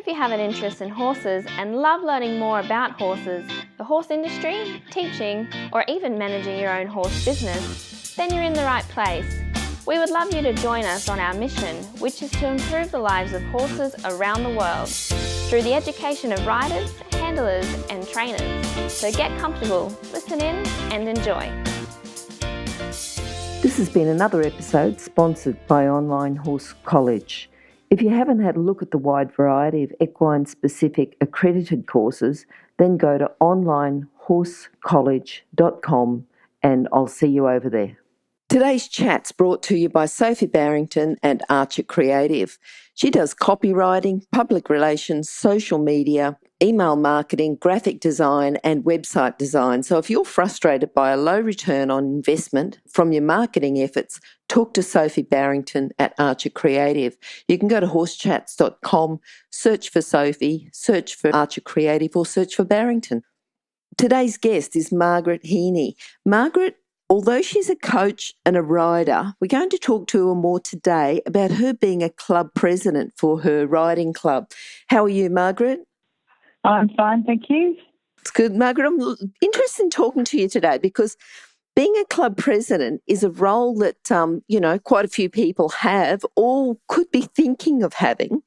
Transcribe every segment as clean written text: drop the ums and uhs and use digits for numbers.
If you have an interest in horses and love learning more about horses, the horse industry, teaching, or even managing your own horse business, then you're in the right place. We would love you to join us on our mission, which is to improve the lives of horses around the world through the education of riders, handlers, and trainers. So get comfortable, listen in, and enjoy. This has been another episode sponsored by Online Horse College. If you haven't had a look at the wide variety of equine-specific accredited courses, then go to onlinehorsecollege.com and I'll see you over there. Today's chat's brought to you by Sophie Barrington and Archer Creative. She does copywriting, public relations, social media, email marketing, graphic design and website design. So if you're frustrated by a low return on investment from your marketing efforts, talk to Sophie Barrington at Archer Creative. You can go to horsechats.com, search for Sophie, search for Archer Creative or search for Barrington. Today's guest is Margaret Heaney. Margaret, although she's a coach and a rider, we're going to talk to her more today about her being a club president for her riding club. How are you, Margaret? I'm fine, thank you. It's good. Margaret, I'm interested in talking to you today because being a club president is a role that, quite a few people have or could be thinking of having.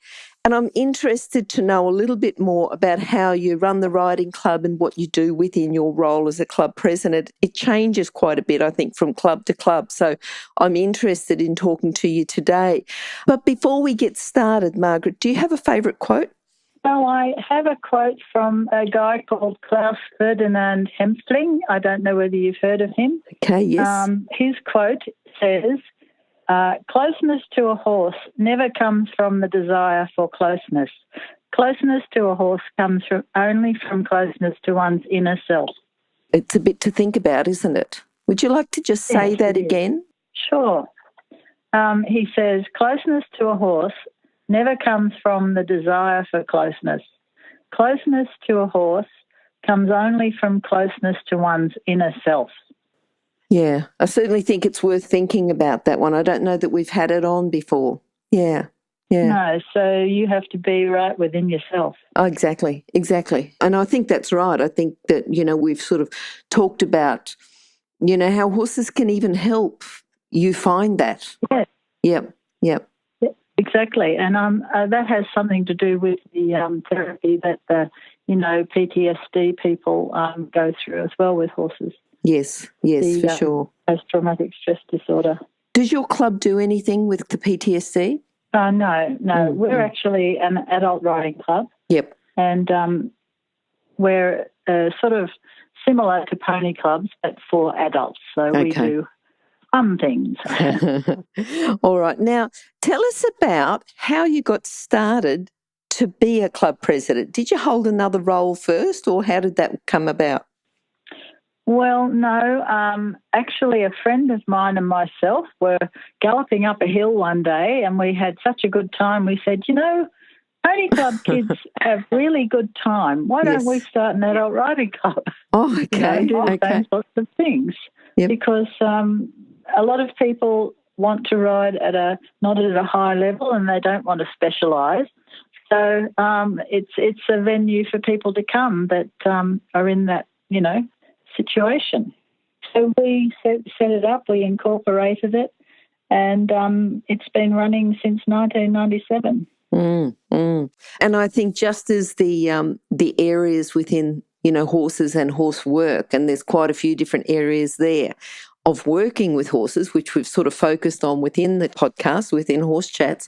And I'm interested to know a little bit more about how you run the riding club and what you do within your role as a club president. It changes quite a bit, I think, from club to club. So I'm interested in talking to you today. But before we get started, Margaret, do you have a favourite quote? Well, I have a quote from a guy called Klaus Ferdinand Hempfling. I don't know whether you've heard of him. Okay, yes. His quote says, closeness to a horse never comes from the desire for closeness. Closeness to a horse comes only from closeness to one's inner self. It's a bit to think about, isn't it? Would you like to just say that again? Sure. He says, closeness to a horse never comes from the desire for closeness. Closeness to a horse comes only from closeness to one's inner self. Yeah, I certainly think it's worth thinking about that one. I don't know that we've had it on before. Yeah. No, so you have to be right within yourself. Oh, exactly. And I think that's right. I think that, we've sort of talked about, how horses can even help you find that. Yes. Yep. Exactly. And that has something to do with the therapy that the, PTSD people go through as well with horses. Yes, for sure. Post-traumatic stress disorder. Does your club do anything with the PTSD? No. We're actually an adult riding club. Yep. And we're sort of similar to pony clubs, but for adults. So we do fun things. All right. Now, tell us about how you got started to be a club president. Did you hold another role first, or how did that come about? Well, no. Actually, a friend of mine and myself were galloping up a hill one day and we had such a good time. We said, pony club kids have really good time. Why don't we start an adult riding club? Oh, okay. Do the same sorts of things. Yep. Because a lot of people want to ride not at a high level and they don't want to specialise. So it's a venue for people to come that are in that, situation. So we set it up, we incorporated it, and it's been running since 1997. And I think just as the areas within, horses and horse work, and there's quite a few different areas there of working with horses, which we've sort of focused on within the podcast, within Horse Chats,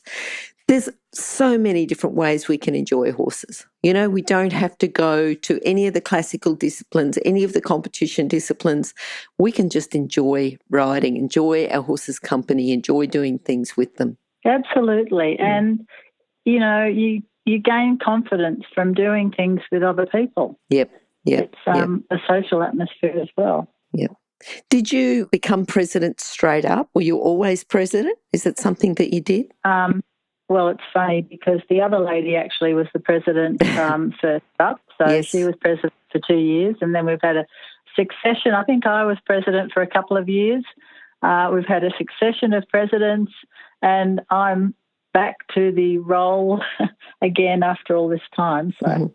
there's so many different ways we can enjoy horses. We don't have to go to any of the classical disciplines, any of the competition disciplines. We can just enjoy riding, enjoy our horses' company, enjoy doing things with them. Absolutely. And, you gain confidence from doing things with other people. Yep. It's a social atmosphere as well. Yep. Did you become president straight up? Were you always president? Is it something that you did? Well, it's funny because the other lady actually was the president first up. So she was president for 2 years, and then we've had a succession. I think I was president for a couple of years. We've had a succession of presidents, and I'm back to the role again after all this time. So,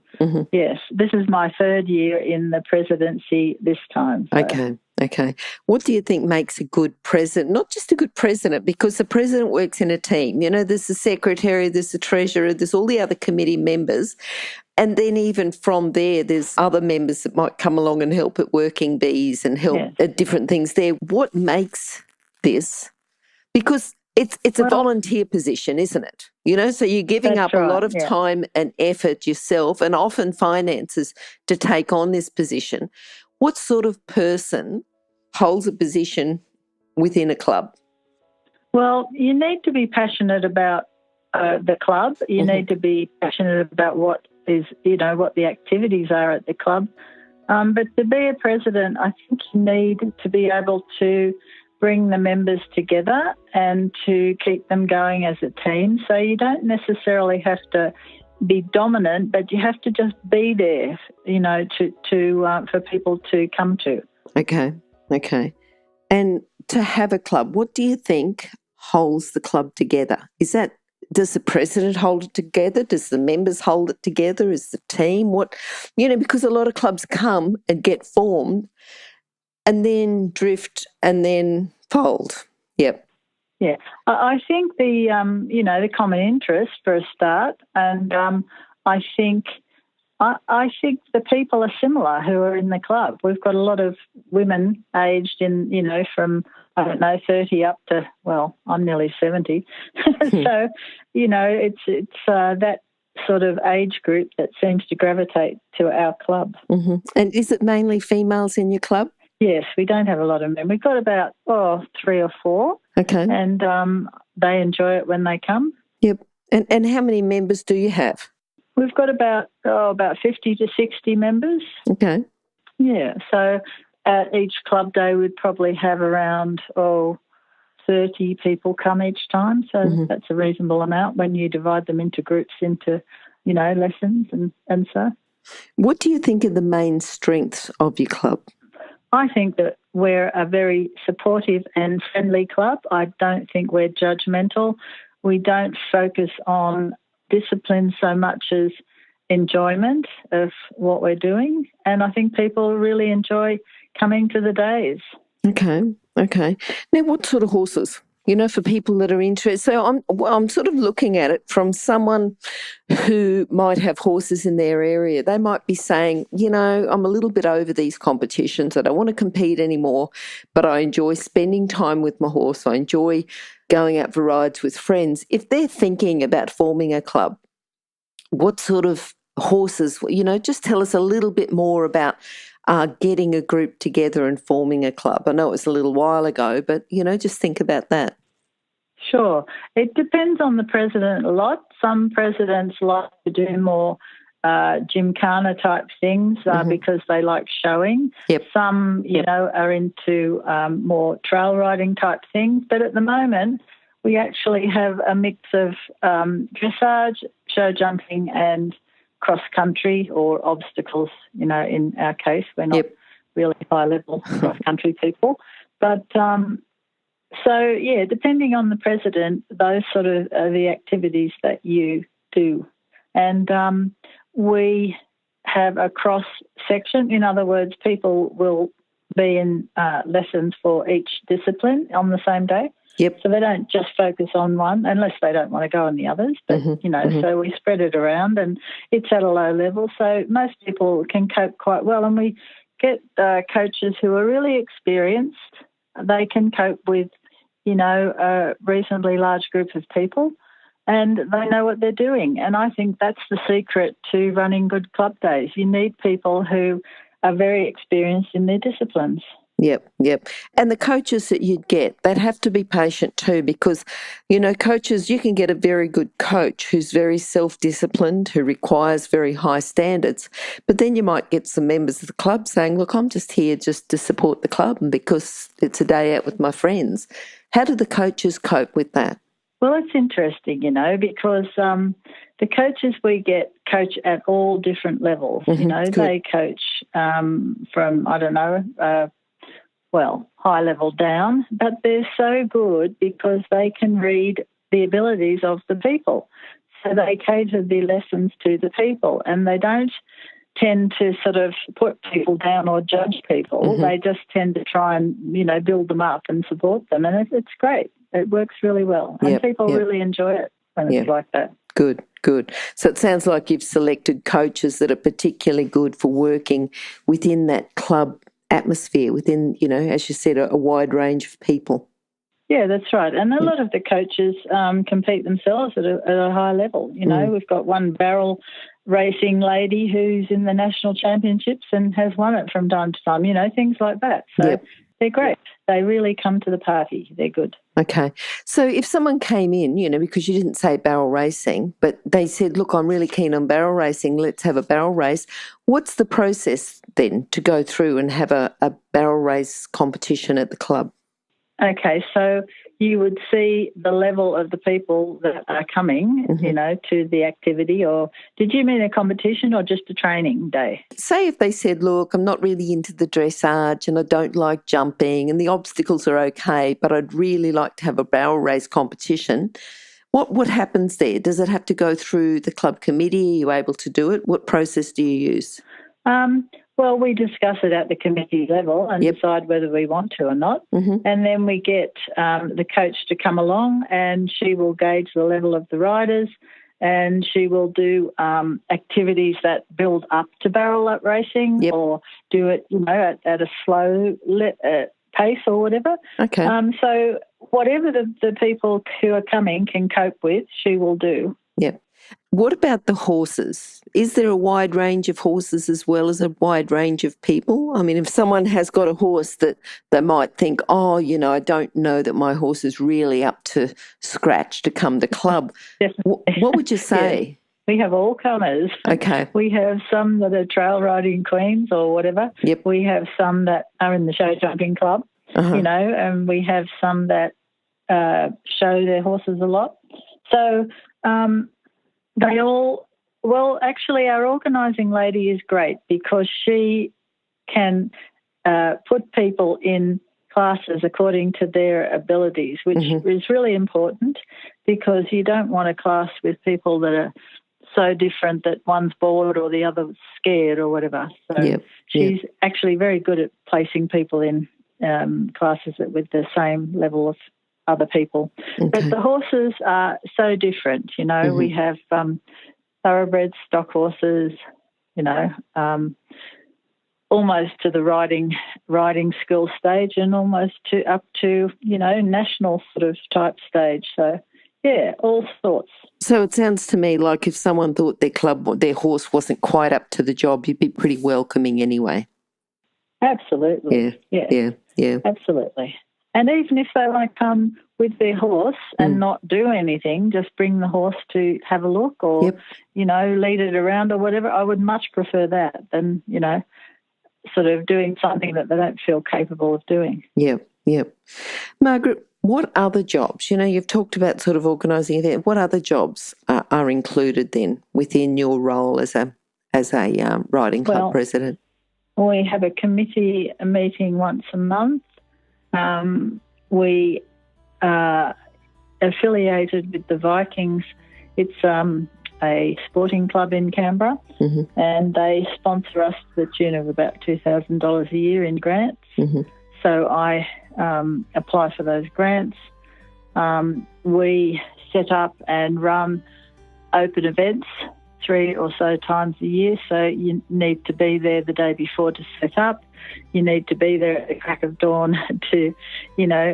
yes, this is my third year in the presidency this time. So. Okay. What do you think makes a good president? Not just a good president, because the president works in a team. You know, there's the secretary, there's the treasurer, there's all the other committee members. And then even from there, there's other members that might come along and help at working bees and help at different things there. What makes this? Because it's a volunteer position, isn't it? You know, so you're giving up a lot of time and effort yourself and often finances to take on this position. What sort of person holds a position within a club? Well, you need to be passionate about the club. You need to be passionate about what the activities are at the club. But to be a president, I think you need to be able to bring the members together and to keep them going as a team. So you don't necessarily have to be dominant, but you have to just be there, you know, for people to come to. Okay. And to have a club, what do you think holds the club together? Does the president hold it together? Does the members hold it together? Is the team? Because a lot of clubs come and get formed and then drift and then fold. Yep. Yeah, I think the common interest for a start, and I think the people are similar who are in the club. We've got a lot of women aged in, from 30 up to, well, I'm nearly 70. So, it's that sort of age group that seems to gravitate to our club. Mm-hmm. And is it mainly females in your club? Yes, we don't have a lot of men. We've got about 3 or 4. Okay. And they enjoy it when they come. Yep. And how many members do you have? We've got about 50 to 60 members. Okay. Yeah. So at each club day, we'd probably have around 30 people come each time. So that's a reasonable amount when you divide them into groups, into lessons and so. What do you think are the main strengths of your club? I think that we're a very supportive and friendly club. I don't think we're judgmental. We don't focus on discipline so much as enjoyment of what we're doing. And I think people really enjoy coming to the days. Okay. Now, what sort of horses? For people that are interested. So I'm sort of looking at it from someone who might have horses in their area. They might be saying, I'm a little bit over these competitions. I don't want to compete anymore, but I enjoy spending time with my horse. I enjoy going out for rides with friends. If they're thinking about forming a club, what sort of horses, just tell us a little bit more about getting a group together and forming a club. I know it was a little while ago, but, just think about that. Sure. It depends on the president a lot. Some presidents like to do more gymkhana type things because they like showing. Yep. Some, are into more trail riding type things. But at the moment, we actually have a mix of dressage, show jumping and cross-country or obstacles, in our case. We're not really high-level cross-country people. But depending on the president, those sort of are the activities that you do. And we have a cross-section. In other words, people will be in lessons for each discipline on the same day. Yep. So they don't just focus on one unless they don't want to go on the others. But, so we spread it around and it's at a low level. So most people can cope quite well. And we get coaches who are really experienced. They can cope with, a reasonably large group of people and they know what they're doing. And I think that's the secret to running good club days. You need people who are very experienced in their disciplines. Yep. And the coaches that you get, they'd have to be patient too because, coaches, you can get a very good coach who's very self-disciplined, who requires very high standards. But then you might get some members of the club saying, look, I'm just here just to support the club and because it's a day out with my friends. How do the coaches cope with that? Well, it's interesting, because the coaches we get coach at all different levels. Good. They coach from, high level down, but they're so good because they can read the abilities of the people. So they cater the lessons to the people, and they don't tend to sort of put people down or judge people. Mm-hmm. They just tend to try and, build them up and support them, and it's great. It works really well, and people really enjoy it when it's like that. Good. So it sounds like you've selected coaches that are particularly good for working within that club atmosphere, within, as you said, a wide range of people. Yeah, that's right. And a lot of the coaches compete themselves at a high level. We've got one barrel racing lady who's in the national championships and has won it from time to time, things like that. So they're great. They really come to the party. They're good. Okay. So if someone came in, because you didn't say barrel racing, but they said, look, I'm really keen on barrel racing, let's have a barrel race. What's the process then to go through and have a barrel race competition at the club? Okay, so you would see the level of the people that are coming, to the activity, or did you mean a competition or just a training day? Say if they said, look, I'm not really into the dressage and I don't like jumping and the obstacles are okay, but I'd really like to have a barrel race competition. What happens there? Does it have to go through the club committee? Are you able to do it? What process do you use? Well, we discuss it at the committee level and decide whether we want to or not. Mm-hmm. And then we get the coach to come along, and she will gauge the level of the riders, and she will do activities that build up to barrel up racing or do it, at a slow pace or whatever. Okay. So whatever the people who are coming can cope with, she will do. Yep. What about the horses? Is there a wide range of horses as well as a wide range of people? I mean, if someone has got a horse that they might think, I don't know that my horse is really up to scratch to come to club. What would you say? We have all comers. Okay. We have some that are trail riding queens or whatever. Yep. We have some that are in the show jumping club, and we have some that show their horses a lot. So actually our organising lady is great because she can put people in classes according to their abilities, which is really important because you don't want a class with people that are so different that one's bored or the other's scared or whatever. So she's actually very good at placing people in classes with the same level of other people. Okay. But the horses are so different, we have thoroughbred stock horses, almost to the riding school stage and almost up to national sort of type stage. So all sorts. So it sounds to me like if someone thought their horse wasn't quite up to the job, you'd be pretty welcoming anyway. Absolutely. Yeah. Absolutely. And even if they want to come with their horse and not do anything, just bring the horse to have a look or, lead it around or whatever, I would much prefer that than, sort of doing something that they don't feel capable of doing. Yep. Margaret, what other jobs? You've talked about sort of organising events. What other jobs are included then within your role as a riding club president? We have a committee meeting once a month. We are affiliated with the Vikings. It's a sporting club in Canberra, and they sponsor us to the tune of about $2,000 a year in grants. So I apply for those grants. We set up and run open events 3 or so times a year, so you need to be there the day before to set up. You need to be there at the crack of dawn to,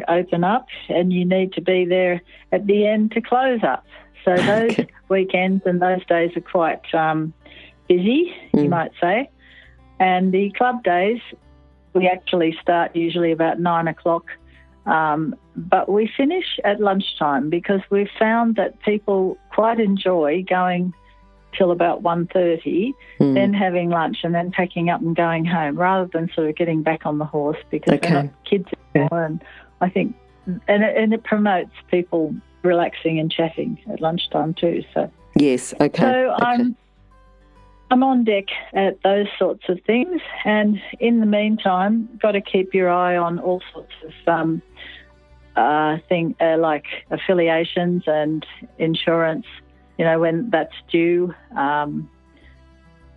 open up, and you need to be there at the end to close up. So those weekends and those days are quite busy, you might say. And the club days, we actually start usually about 9 o'clock, but we finish at lunchtime because we've found that people quite enjoy going till about 1:30, then having lunch and then packing up and going home rather than sort of getting back on the horse because we're not kids anymore. And I think, and it promotes people relaxing and chatting at lunchtime too. So yes, okay. So I'm on deck at those sorts of things, and in the meantime, got to keep your eye on all sorts of like affiliations and insurance, when that's due,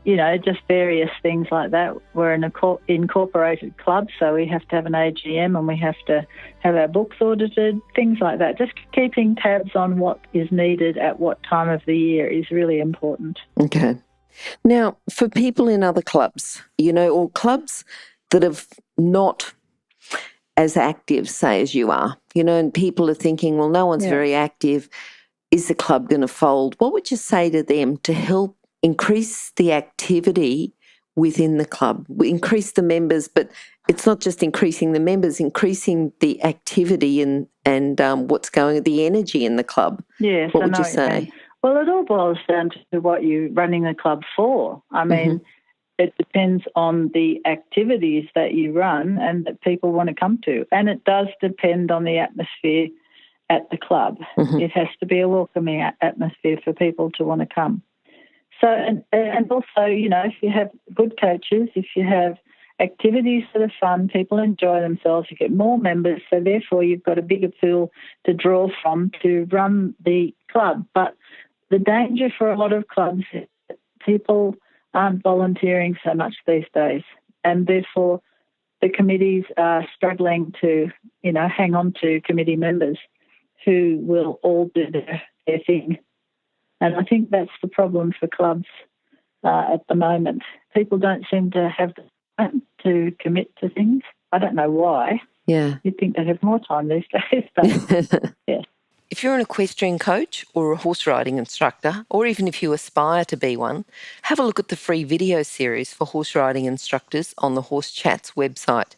just various things like that. We're an incorporated club, so we have to have an AGM and we have to have our books audited, things like that. Just keeping tabs on what is needed at what time of the year is really important. Okay. Now, for people in other clubs, or clubs that have not as active, say, as you are, and people are thinking, well, no one's very active. Is the club going to fold? What would you say to them to help increase the activity within the club, increase the members, but it's not just increasing the members, increasing the activity and the energy in the club? Yes, what would you say? Well, it all boils down to what you're running the club for. I mean, it depends on the activities that you run and that people want to come to. And it does depend on the atmosphere at the club. It has to be a welcoming atmosphere for people to want to come. So, and also, if you have good coaches, if you have activities that are fun, people enjoy themselves, you get more members, so therefore you've got a bigger pool to draw from to run the club. But the danger for a lot of clubs is that people aren't volunteering so much these days, and therefore the committees are struggling to, hang on to committee members who will all do their thing. And I think that's the problem for clubs at the moment. People don't seem to have the time to commit to things. I don't know why. Yeah. You'd think they'd have more time these days, but yeah. If you're an equestrian coach or a horse riding instructor, or even if you aspire to be one, have a look at the free video series for horse riding instructors on the Horse Chats website.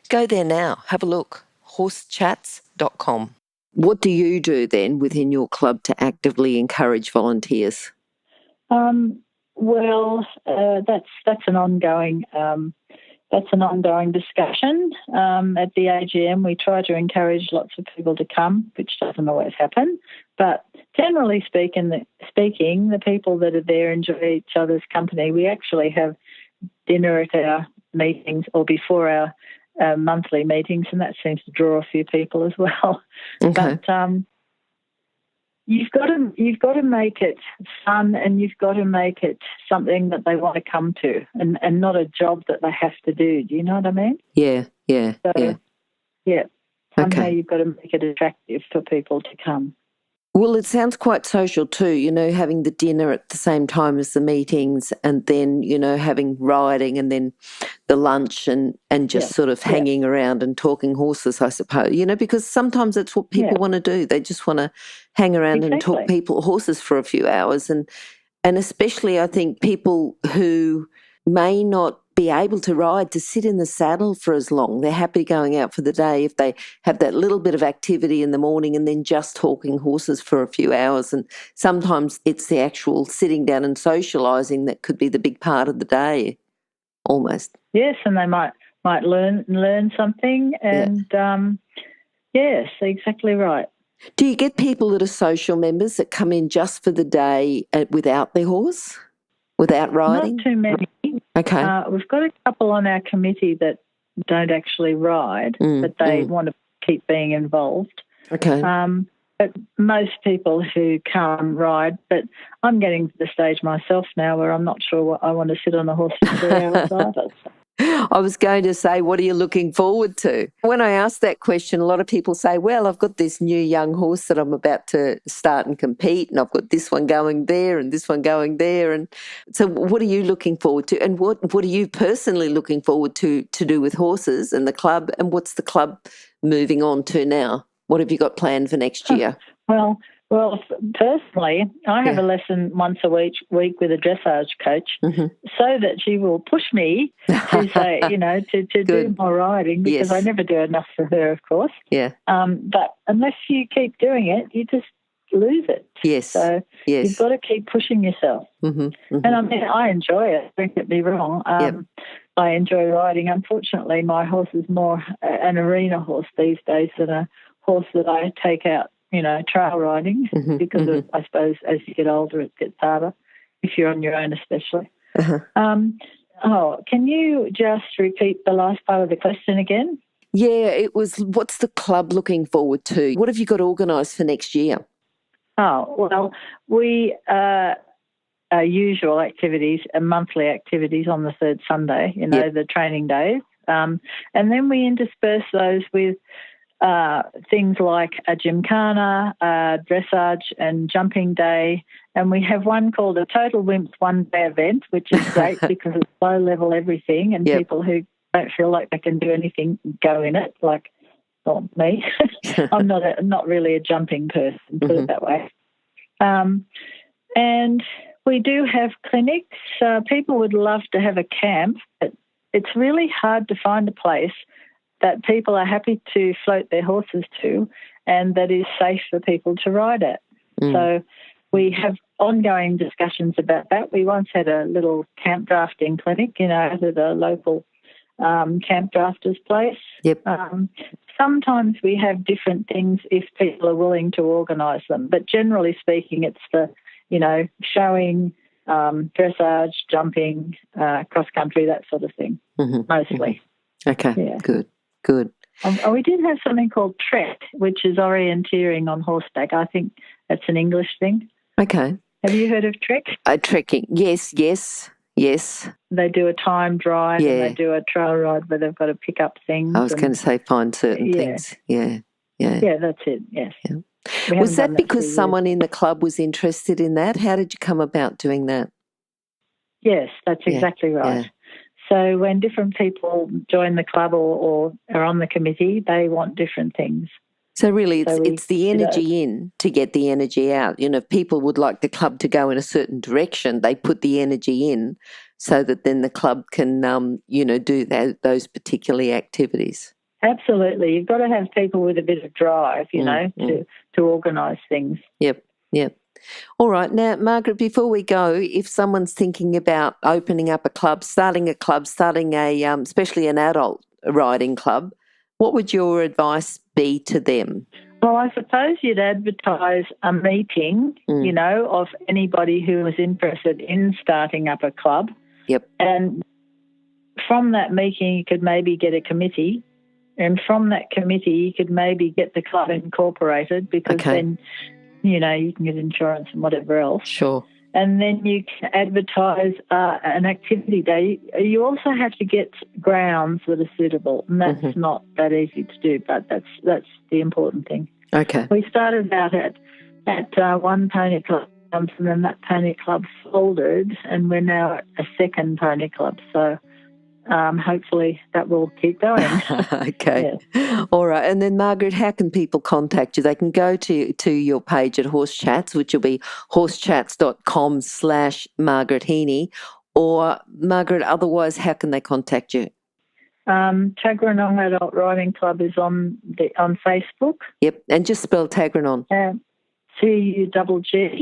Go there now, have a look, horsechats.com. What do you do then within your club to actively encourage volunteers? That's an ongoing discussion. At the AGM, we try to encourage lots of people to come, which doesn't always happen. But generally speaking, the people that are there enjoy each other's company. We actually have dinner at our meetings or before our monthly meetings, and that seems to draw a few people as well. Okay. But you've got to make it fun, and you've got to make it something that they want to come to, and not a job that they have to do. Do you know what I mean? Yeah. Somehow you've got to make it attractive for people to come. Well, it sounds quite social too, having the dinner at the same time as the meetings, and then, having riding, and then the lunch and just sort of hanging around and talking horses, I suppose, because sometimes that's what people want to do. They just want to hang around and talk horses for a few hours. And especially I think people who may not be able to ride, to sit in the saddle for as long. They're happy going out for the day if they have that little bit of activity in the morning and then just talking horses for a few hours. And sometimes it's the actual sitting down and socialising that could be the big part of the day, almost. Yes, and they might learn something. And yes, exactly right. Do you get people that are social members that come in just for the day without their horse, without riding? Not too many. Okay. We've got a couple on our committee that don't actually ride, but they want to keep being involved. Okay. But most people who come ride, but I'm getting to the stage myself now where I'm not sure what I want to sit on a horse for 3 hours either. I was going to say, what are you looking forward to? When I ask that question, a lot of people say, well, I've got this new young horse that I'm about to start and compete, and I've got this one going there and this one going there. And so what are you looking forward to? And what are you personally looking forward to do with horses and the club? And what's the club moving on to now? What have you got planned for next year? Well, personally, I have a lesson once a week with a dressage coach so that she will push me to say, to do more riding, because I never do enough for her, of course. Yeah. But unless you keep doing it, you just lose it. Yes. So you've got to keep pushing yourself. And I mean, I enjoy it, don't get me wrong. I enjoy riding. Unfortunately, my horse is more an arena horse these days than a horse that I take out, trail riding, because of, I suppose, as you get older, it gets harder if you're on your own, especially. Can you just repeat the last part of the question again? Yeah, it was, what's the club looking forward to? What have you got organised for next year? Oh, well, we our usual activities and monthly activities on the third Sunday, the training days. And then we intersperse those with things like a gymkhana, dressage and jumping day. And we have one called a Total Wimps one-day event, which is great because it's low-level everything, and people who don't feel like they can do anything go in it, like not me. I'm not really a jumping person, put it that way. And we do have clinics. People would love to have a camp, but it's really hard to find a place that people are happy to float their horses to and that is safe for people to ride at. So we have ongoing discussions about that. We once had a little camp drafting clinic, at a local camp drafters place. Sometimes we have different things if people are willing to organise them, but generally speaking, it's the, showing, dressage, jumping, cross-country, that sort of thing, mostly. Okay, yeah. Good. We did have something called Trek, which is orienteering on horseback. I think that's an English thing. Okay. Have you heard of Trek? Trekking, yes. They do a time drive and they do a trail ride where they've got to pick up things. I was going to say find certain things. Yeah, that's it, yes. Yeah. Was that because someone in the club was interested in that? How did you come about doing that? Yes, that's exactly right. Yeah. So when different people join the club or are on the committee, they want different things. So really it's the energy in to get the energy out. If people would like the club to go in a certain direction, they put the energy in so that then the club can, do those particular activities. Absolutely. You've got to have people with a bit of drive, to organise things. Yep. All right. Now, Margaret, before we go, if someone's thinking about opening up a club, starting a especially an adult riding club, what would your advice be to them? Well, I suppose you'd advertise a meeting, of anybody who was interested in starting up a club. Yep. And from that meeting, you could maybe get a committee. And from that committee, you could maybe get the club incorporated because then, you can get insurance and whatever else. Sure. And then you can advertise an activity day. You also have to get grounds that are suitable, and that's not that easy to do, but that's the important thing. Okay. We started out at one pony club, and then that pony club folded, and we're now at a second pony club. So hopefully that will keep going. Okay. Yeah. All right. And then, Margaret, how can people contact you? They can go to your page at Horse Chats, which will be horsechats.com/Margaret Heaney. Or, Margaret, otherwise, how can they contact you? Tagranong Adult Riding Club is on Facebook. Yep. And just spell Tagranong. Tugranong.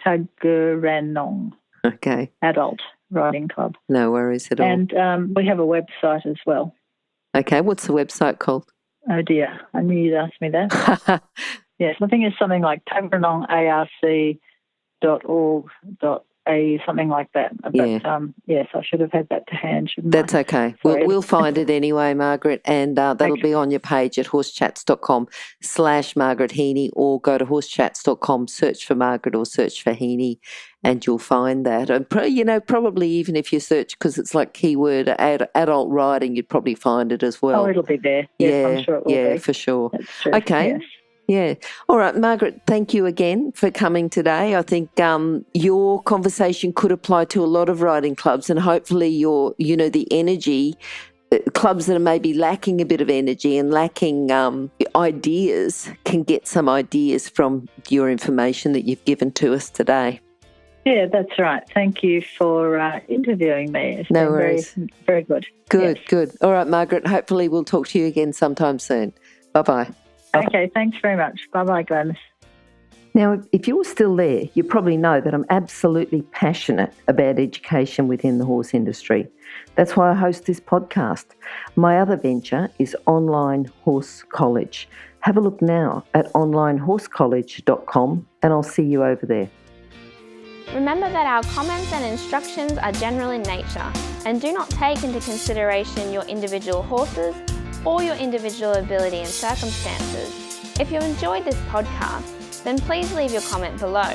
Tagranong. Okay. Adult Riding Club. No worries at all. And we have a website as well. Okay. What's the website called? Oh, dear. I knew you'd ask me that. Yes, I think it's something like tagranongarc.org.au, something like that. But, yes, I should have had that to hand, shouldn't That's I? okay. We'll find it anyway, Margaret, and that'll be on your page at horsechats.com/Margaret Heaney, or go to horsechats.com, search for Margaret or search for Heaney, and you'll find that. And, probably even if you search, because it's like keyword adult riding, you'd probably find it as well. Oh, it'll be there. Yes, I'm sure it will be. Yeah, for sure. That's true. Okay. Yes. Yeah. All right, Margaret, thank you again for coming today. I think your conversation could apply to a lot of riding clubs, and hopefully the energy, clubs that are maybe lacking a bit of energy and lacking ideas can get some ideas from your information that you've given to us today. Yeah, that's right. Thank you for interviewing me. It's no worries. Very, very good. Good, yes. Good. All right, Margaret, hopefully we'll talk to you again sometime soon. Bye-bye. Okay, thanks very much. Bye-bye, Glenys. Now, if you're still there, you probably know that I'm absolutely passionate about education within the horse industry. That's why I host this podcast. My other venture is Online Horse College. Have a look now at onlinehorsecollege.com, and I'll see you over there. Remember that our comments and instructions are general in nature and do not take into consideration your individual horses or your individual ability and circumstances. If you enjoyed this podcast, then please leave your comment below.